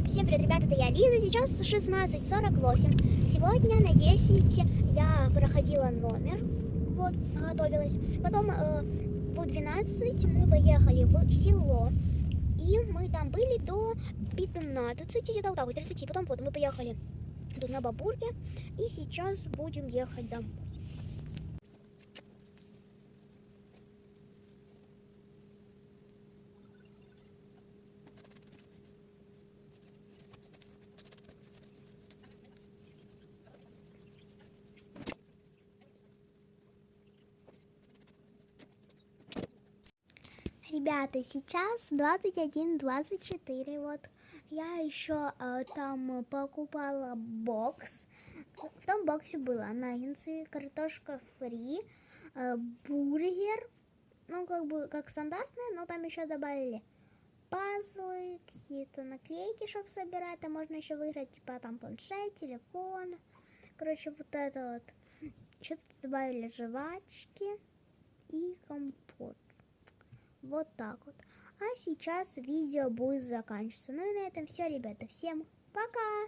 Всем привет, ребята, это я, Лиза. Сейчас 16:48. Сегодня на 10 я проходила номер, вот, готовилась. Потом в 12 мы поехали в село. И мы там были до 15, где-то вот так вот, 30. Потом вот мы поехали тут на бабурге. И сейчас будем ехать домой. Ребята, сейчас 21:24, вот. Я еще там покупала бокс. В том боксе было наггетсы, картошка фри, бургер. Ну, как бы, как стандартные, но там еще добавили пазлы, какие-то наклейки, чтобы собирать. Там можно еще выиграть, типа, там планшет, телефон. Короче, вот это вот. Еще тут добавили жвачки и компот. Вот так вот. А сейчас видео будет заканчиваться. Ну и на этом все, ребята. Всем пока!